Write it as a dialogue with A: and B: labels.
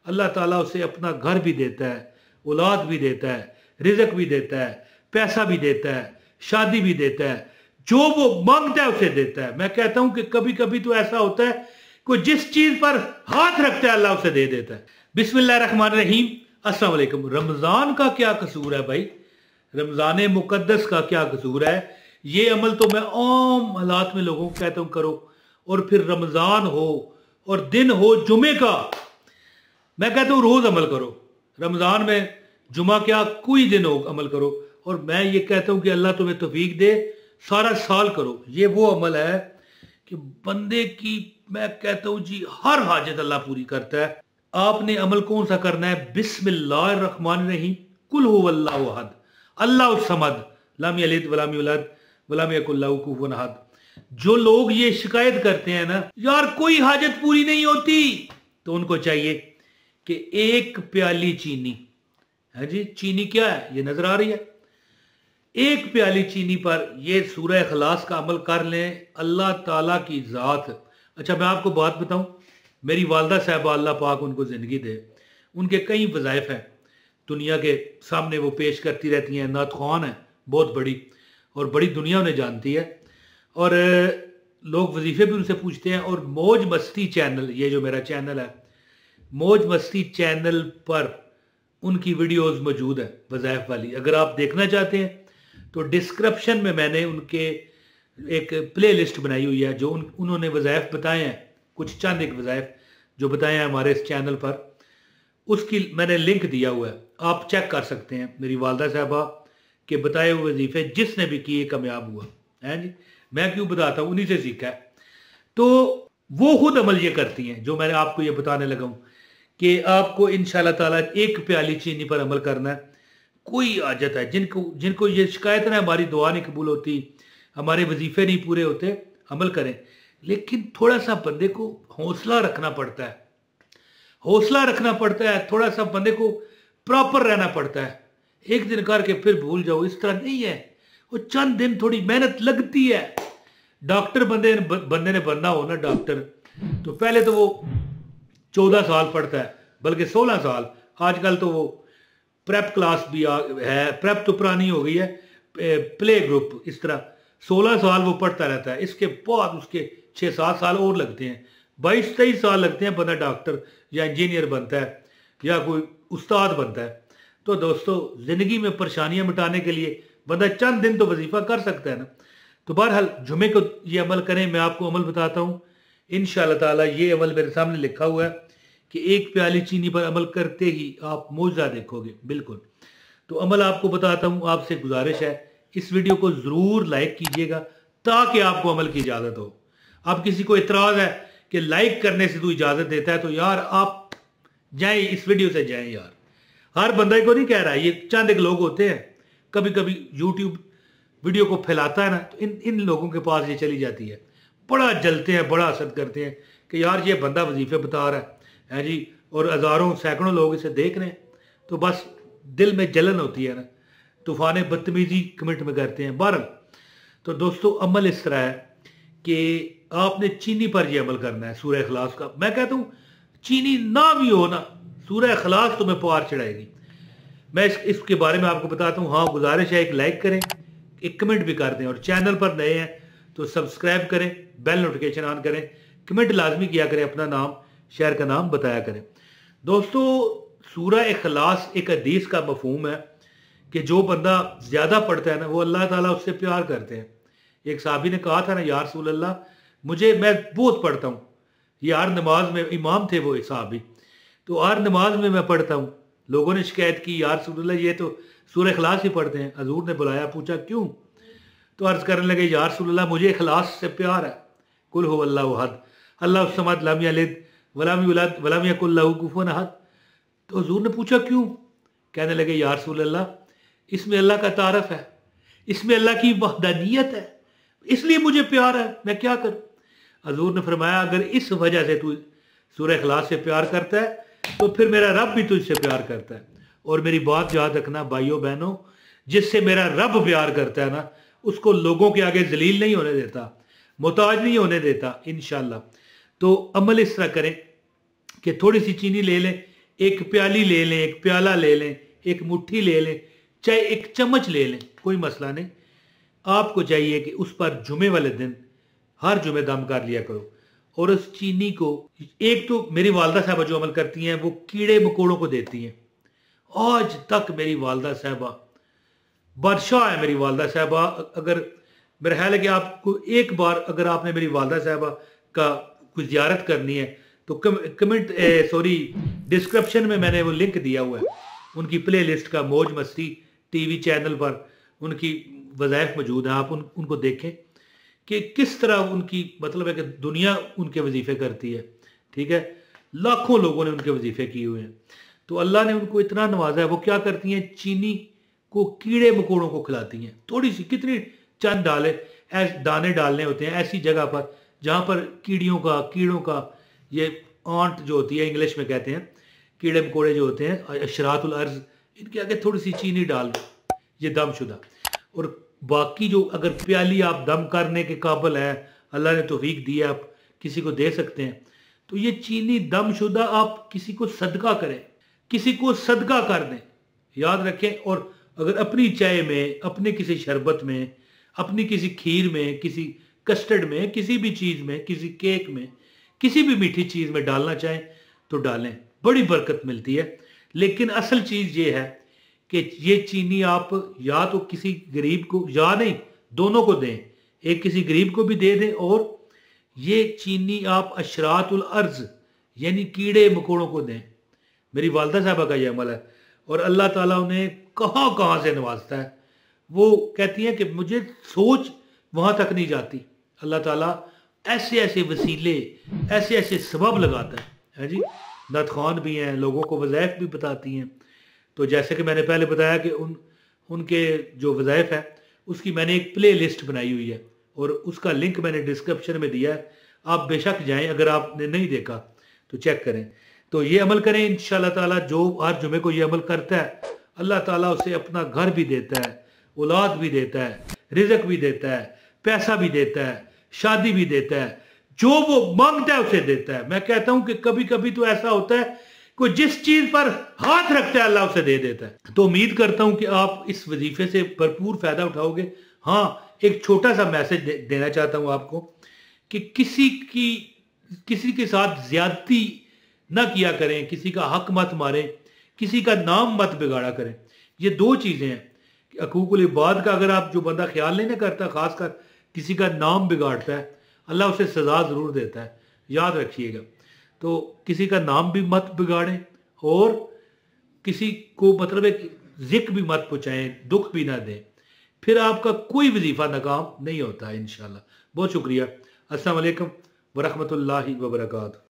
A: अल्लाह ताला उसे अपना घर भी देता है, औलाद भी देता है, रिज़्क भी देता है, पैसा भी देता है, शादी भी देता है, जो वो मांगता है उसे देता है। मैं कहता हूं कि कभी कभी तो ऐसा होता है कोई जिस चीज पर हाथ रखता है अल्लाह उसे दे देता है। बिस्मिल्लाहिर्रहमानिर्रहीम। अस्सलाम वालेकुम। रमजान का क्या कसूर है भाई? रमजान मुकद्दस का क्या कसूर है? ये अमल तो मैं आम हालात में लोगों को कहता हूं करो, और फिर रमजान हो और दिन हो जुमे का, मैं कहता हूं रोज अमल करो। रमजान में जुमा क्या कोई दिन हो अमल करो, और मैं ये कहता हूं कि अल्लाह तुम्हें तौफीक दे, सारा साल करो। ये वो अमल है कि बंदे की, मैं कहता हूं जी, हर हाजत अल्लाह पूरी करता है। आपने अमल कौन सा करना है? बिस्मिल्लाहिर्रहमानिर्रहीम। कुल हुवल्लाहु अहद, अल्लाह समद, लम यलिद वलम यूलद वलम यकुल लहू कुफुवन अहद। जो लोग ये शिकायत करते हैं ना, यार कोई हाजत पूरी नहीं होती, तो उनको चाहिए कि एक प्याली चीनी है जी, चीनी क्या है ये नजर आ रही है, एक प्याली चीनी पर ये सूरह इखलास का अमल कर लें, अल्लाह ताला की ज़ात। अच्छा मैं आपको बात बताऊं, मेरी वालदा साहबा अल्लाह पाक उनको ज़िंदगी दे, उनके कई वज़ाइफ हैं दुनिया के सामने, वो पेश करती रहती हैं। नात ख़्वान है बहुत बड़ी, और बड़ी दुनिया उन्हें जानती है, और लोग वजीफ़े भी उनसे पूछते हैं। और मौज मस्ती चैनल, ये जो मेरा चैनल है, मौज मस्ती चैनल पर उनकी वीडियोस मौजूद है वज़ाइफ वाली। अगर आप देखना चाहते हैं तो डिस्क्रिप्शन में मैंने उनके एक प्ले लिस्ट बनाई हुई है, जो उन्होंने वज़ाइफ बताए हैं, कुछ चंद एक वज़ाइफ जो बताए हैं हमारे इस चैनल पर, उसकी मैंने लिंक दिया हुआ है, आप चेक कर सकते हैं। मेरी वालदा साहबा के बताए हुए वजीफ़े जिसने भी किए कामयाब हुआ है जी। मैं क्यों बताता हूँ, उन्हीं से सीखा है। तो वो खुद अमल ये करती हैं जो मैंने आपको ये बताने लगा हूँ कि आपको इंशाल्लाह ताला एक प्याली चीनी पर अमल करना है। कोई आजत है जिनको ये शिकायत है हमारी दुआ नहीं कबूल होती, हमारे वजीफे नहीं पूरे होते, अमल करें, लेकिन थोड़ा सा बंदे को हौसला रखना पड़ता है, हौसला रखना पड़ता है, थोड़ा सा बंदे को प्रॉपर रहना पड़ता है। एक दिन करके फिर भूल जाओ, इस तरह नहीं है। वो चंद दिन थोड़ी मेहनत लगती है। डॉक्टर बंदे ने बनना हो ना डॉक्टर, तो पहले तो वो 14 साल पढ़ता है, बल्कि 16 साल। आजकल तो वो प्रेप क्लास भी है, प्रेप तो पुरानी हो गई है, प्ले ग्रुप, इस तरह 16 साल वो पढ़ता रहता है। इसके बाद उसके 6-7 साल और लगते हैं, 22-23 साल लगते हैं, बंदा डॉक्टर या इंजीनियर बनता है या कोई उस्ताद बनता है। तो दोस्तों, ज़िंदगी में परेशानियां मिटाने के लिए बंदा चंद दिन तो वजीफा कर सकता है ना। तो बहरहाल जुमे को ये अमल करें। मैं आपको अमल बताता हूँ इंशाअल्लाह ताला। ये अमल मेरे सामने लिखा हुआ है कि एक प्याली चीनी पर अमल करते ही आप मौजा देखोगे, बिल्कुल। तो अमल आपको बताता हूँ, आपसे गुजारिश है इस वीडियो को ज़रूर लाइक कीजिएगा ताकि आपको अमल की इजाज़त हो। अब किसी को इतराज़ है कि लाइक करने से तू इजाज़त देता है, तो यार आप जाएं, इस वीडियो से जाएं यार। हर बंदा को नहीं कह रहा है, ये चंद एक लोग होते हैं, कभी कभी यूट्यूब वीडियो को फैलाता है ना, तो इन लोगों के पास ये चली जाती है, बड़ा जलते हैं, बड़ा असद करते हैं कि यार ये बंदा वजीफे बता रहा है जी, और हज़ारों सैकड़ों लोग इसे देख रहे हैं, तो बस दिल में जलन होती है ना, तूफ़ान बदतमीजी कमेंट में करते हैं। बहरहाल तो दोस्तों, अमल इस तरह है कि आपने चीनी पर यह अमल करना है सूरह इखलास का। मैं कहता हूँ चीनी ना भी हो ना, सूरह इखलास तुम्हें पार चढ़ाएगी। मैं इसके बारे में आपको बताता हूँ। हाँ, गुजारिश है एक लाइक करें, एक कमेंट भी कर दें, और चैनल पर नए हैं तो सब्सक्राइब करें, बेल नोटिफिकेशन ऑन करें, कमेंट लाजमी किया करें, अपना नाम शहर का नाम बताया करें। दोस्तों, सूरह इखलास एक हदीस का मफहूम है कि जो बंदा ज़्यादा पढ़ता है ना, वो अल्लाह ताला उससे प्यार करते हैं। एक साहबी ने कहा था ना, या रसूल अल्लाह, मैं बहुत पढ़ता हूँ। यार नमाज में इमाम थे वो साहबी, तो हर नमाज में मैं पढ़ता हूँ। लोगों ने शिकायत की, या रसूल अल्लाह ये तो सूरह इखलास ही पढ़ते हैं। हजूर ने बुलाया, पूछा क्यों? तो अर्ज़ करने लगे, या रसूल अल्लाह मुझे इखलास से प्यार है। कुल हुवल्लाहु अहद, अल्लाह समद, लम यलिद वलम यूलद वलम यकुल लहू कुफुवन अहद। तो हजूर ने पूछा क्यों? कहने लगे, या रसूल अल्लाह इसमें अल्लाह का तारफ है, इसमें अल्लाह की वहदानियत है, इसलिए मुझे प्यार है, मैं क्या करूं? हजूर ने फरमाया, अगर इस वजह से तू सूरह इखलास से प्यार करता है तो फिर मेरा रब भी तुझसे प्यार करता है। और मेरी बात याद रखना भाइयों बहनों, जिससे मेरा रब प्यार करता है ना, उसको लोगों के आगे जलील नहीं होने देता, मोहताज नहीं होने देता इंशाल्लाह। तो अमल इस तरह करें कि थोड़ी सी चीनी ले लें, एक प्याली ले लें, एक प्याला ले लें, एक मुट्ठी ले लें, चाहे एक चम्मच ले लें, कोई मसला नहीं। आपको चाहिए कि उस पर जुमे वाले दिन हर जुमे दम कर लिया करो। और उस चीनी को, एक तो मेरी वालदा साहबा जो अमल करती हैं वो कीड़े मकोड़ों को देती हैं। आज तक मेरी वालदा साहबा बादशाह है। मेरी वालदा साहबा, अगर मेरा ख्याल है कि आपको एक बार अगर आपने मेरी वालदा साहबा का कुछ ज़ियारत करनी है तो कमेंट सॉरी डिस्क्रिप्शन में मैंने वो लिंक दिया हुआ है उनकी प्ले लिस्ट का। मौज मस्ती टीवी चैनल पर उनकी वज़ाइफ मौजूद है। आप उनको देखें कि किस तरह उनकी मतलब है कि दुनिया उनके वजीफ़े करती है। ठीक है, लाखों लोगों ने उनके वजीफ़े किए हुए हैं। तो अल्लाह ने उनको इतना नवाजा है, वो क्या करती हैं, चीनी को कीड़े मकोड़ों को खिलाती हैं। थोड़ी सी, कितनी चंद दाने डालने होते हैं ऐसी जगह पर जहाँ पर कीड़ों का ये आंट जो होती है, इंग्लिश में कहते हैं कीड़े मकोड़े जो होते हैं, अशरातुल अर्ज, इनके आगे थोड़ी सी चीनी डाल दो, ये दमशुदा। और बाकी जो अगर प्याली आप दम करने के काबिल है, अल्लाह ने तौफीक दी है, आप किसी को दे सकते हैं, तो ये चीनी दमशुदा आप किसी को सदका करें, किसी को सदका कर दें, याद रखें। और अगर अपनी चाय में, अपने किसी शरबत में, अपनी किसी खीर में, किसी कस्टर्ड में, किसी भी चीज़ में, किसी केक में, किसी भी मीठी चीज़ में डालना चाहें तो डालें, बड़ी बरकत मिलती है। लेकिन असल चीज़ ये है कि ये चीनी आप या तो किसी गरीब को, या नहीं दोनों को दें, एक किसी गरीब को भी दे दें, और ये चीनी आप अशरातुल अर्ज यानी कीड़े मकोड़ों को दें। मेरी वालदा साहबा का ये अमल है और अल्लाह ताला उन्हें कहाँ कहाँ से नवाजता है। वो कहती हैं कि मुझे सोच वहाँ तक नहीं जाती, अल्लाह ताला ऐसे ऐसे वसीले, ऐसे ऐसे सबब लगाता है जी। नात खान भी हैं, लोगों को वज़ाइफ भी बताती हैं। तो जैसे कि मैंने पहले बताया कि उनके जो वज़ाइफ है उसकी मैंने एक प्ले लिस्ट बनाई हुई है और उसका लिंक मैंने डिस्क्रिप्शन में दिया है। आप बेशक जाएं, अगर आपने नहीं देखा तो चेक करें। तो ये अमल करें इंशाअल्लाह ताला। जो हर जुमे को ये अमल करता है, अल्लाह ताला उसे अपना घर भी देता है, औलाद भी देता है, रिज़्क भी देता है, पैसा भी देता है, शादी भी देता है, जो वो मांगता है उसे देता है। मैं कहता हूं कि कभी कभी तो ऐसा होता है कोई जिस चीज पर हाथ रखता है अल्लाह उसे दे देता है। तो उम्मीद करता हूं कि आप इस वजीफे से भरपूर फायदा उठाओगे। हाँ, एक छोटा सा मैसेज देना चाहता हूं आपको कि किसी के साथ ज्यादती ना किया करें, किसी का हक मत मारें, किसी का नाम मत बिगाड़ा करें। ये दो चीजें हैं। हकूकुल इबाद का अगर आप जो बंदा ख्याल नहीं ना करता, खासकर किसी का नाम बिगाड़ता है, अल्लाह उसे सजा जरूर देता है, याद रखिएगा। तो किसी का नाम भी मत बिगाड़ें और किसी को मतलब एक जिक्र भी मत पहुँचाएं, दुख भी ना दें, फिर आपका कोई वजीफा नाकाम नहीं होता है इंशाल्लाह। बहुत शुक्रिया। अस्सलाम वालेकुम वरहमतुल्लाहि वबरकातुहू।